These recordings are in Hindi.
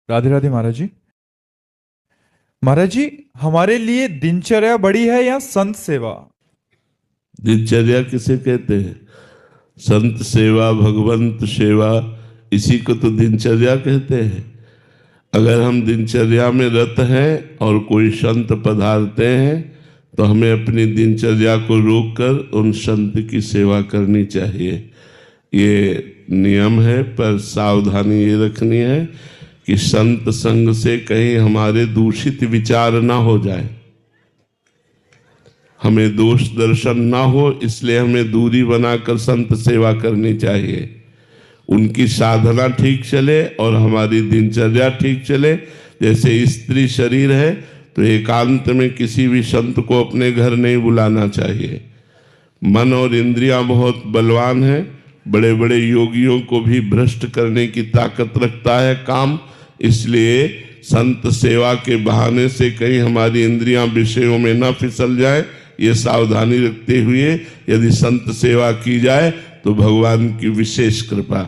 राधे राधे महाराज जी। महाराज जी, हमारे लिए दिनचर्या बड़ी है या संत सेवा? दिनचर्या किसे कहते हैं? संत सेवा, भगवंत सेवा, इसी को तो दिनचर्या कहते हैं। अगर हम दिनचर्या में रत हैं और कोई संत पधारते हैं तो हमें अपनी दिनचर्या को रोककर उन संत की सेवा करनी चाहिए। ये नियम है, पर सावधानी ये रखनी है कि संत संग से कहीं हमारे दूषित विचार ना हो जाए, हमें दोष दर्शन ना हो, इसलिए हमें दूरी बनाकर संत सेवा करनी चाहिए। उनकी साधना ठीक चले और हमारी दिनचर्या ठीक चले। जैसे स्त्री शरीर है तो एकांत में किसी भी संत को अपने घर नहीं बुलाना चाहिए। मन और इंद्रियां बहुत बलवान हैं, बड़े बड़े योगियों को भी भ्रष्ट करने की ताकत रखता है काम। इसलिए संत सेवा के बहाने से कहीं हमारी इंद्रियां विषयों में न फिसल जाए, ये सावधानी रखते हुए यदि संत सेवा की जाए तो भगवान की विशेष कृपा।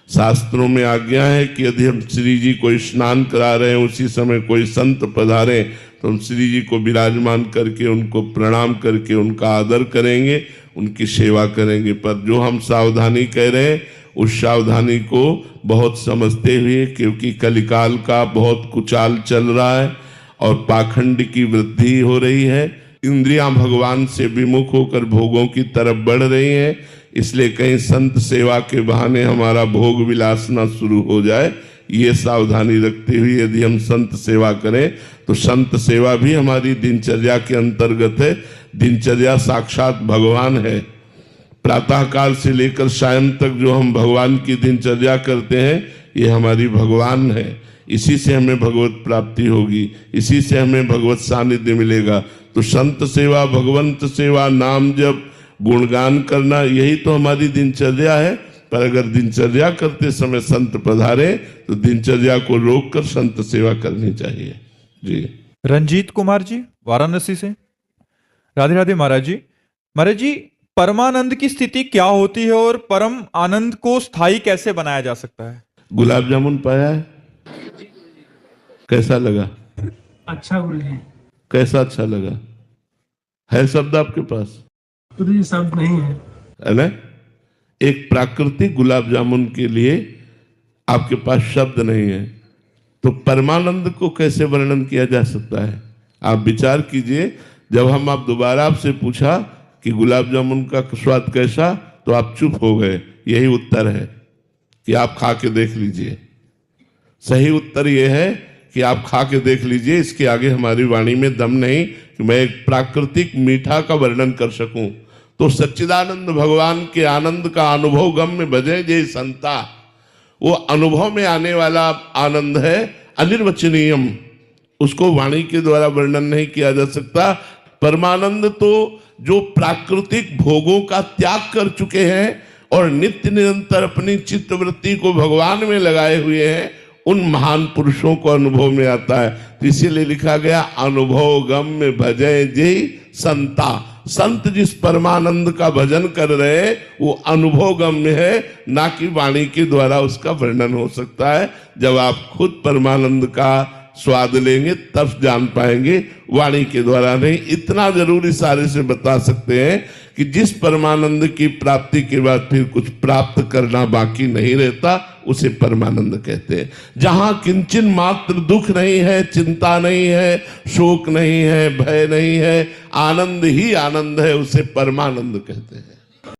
शास्त्रों में आज्ञा है कि यदि हम श्री जी को स्नान करा रहे हैं, उसी समय कोई संत पधारे तो हम श्री जी को विराजमान करके उनको प्रणाम करके उनका आदर करेंगे, उनकी सेवा करेंगे। पर जो हम सावधानी कह रहे हैं उस सावधानी को बहुत समझते हुए, क्योंकि कलिकाल का बहुत कुचाल चल रहा है और पाखंड की वृद्धि हो रही है, इंद्रियां भगवान से विमुख होकर भोगों की तरफ बढ़ रही हैं, इसलिए कहीं संत सेवा के बहाने हमारा भोग विलास न शुरू हो जाए, ये सावधानी रखते हुए यदि हम संत सेवा करें तो संत सेवा भी हमारी दिनचर्या के अंतर्गत है। दिनचर्या साक्षात भगवान है। प्रातः काल से लेकर सायं तक जो हम भगवान की दिनचर्या करते हैं ये हमारी भगवान है। इसी से हमें भगवत प्राप्ति होगी, इसी से हमें भगवत सानिध्य मिलेगा। तो संत सेवा, भगवंत सेवा, नाम जप, गुणगान करना, यही तो हमारी दिनचर्या है। पर अगर दिनचर्या करते समय संत पधारे तो दिनचर्या को रोककर संत सेवा करनी चाहिए। जी। रंजीत कुमार जी, वाराणसी से। राधे राधे महाराज जी। महाराज जी, परमानंद की स्थिति क्या होती है और परम आनंद को स्थायी कैसे बनाया जा सकता है? गुलाब जामुन पाया है? कैसा लगा? अच्छा गुरु जी। कैसा अच्छा लगा? है शब्द आपके पास? गुरु जी शब्द नहीं है ना? एक प्राकृतिक गुलाब जामुन के लिए आपके पास शब्द नहीं है, तो परमानंद को कैसे वर्णन किया जा सकता है? आप विचार कीजिए। जब हम आप दोबारा आपसे पूछा कि गुलाब जामुन का स्वाद कैसा, तो आप चुप हो गए। यही उत्तर है कि आप खा के देख लीजिए। सही उत्तर यह है कि आप खा के देख लीजिए। इसके आगे हमारी वाणी में दम नहीं कि मैं एक प्राकृतिक मीठा का वर्णन कर सकूं। तो सच्चिदानंद भगवान के आनंद का अनुभव गम में बजे जे संता, वो अनुभव में आने वाला आनंद है, अनिर्वचनीयम। उसको वाणी के द्वारा वर्णन नहीं किया जा सकता। परमानंद तो जो प्राकृतिक भोगों का त्याग कर चुके हैं और नित्य निरंतर अपनी चित्तवृत्ति को भगवान में लगाए हुए हैं, उन महान पुरुषों को अनुभव में आता है। तो इसीलिए लिखा गया अनुभव गम में भजे जे संता। संत जिस परमानंद का भजन कर रहे हैं वो अनुभव गम में है, ना कि वाणी के द्वारा उसका वर्णन हो सकता है। जब आप खुद परमानंद का स्वाद लेंगे तब जान पाएंगे, वाणी के द्वारा नहीं। इतना जरूर इशारे से बता सकते हैं कि जिस परमानंद की प्राप्ति के बाद फिर कुछ प्राप्त करना बाकी नहीं रहता, उसे परमानंद कहते हैं। जहां किंचन मात्र दुख नहीं है, चिंता नहीं है, शोक नहीं है, भय नहीं है, आनंद ही आनंद है, उसे परमानंद कहते हैं।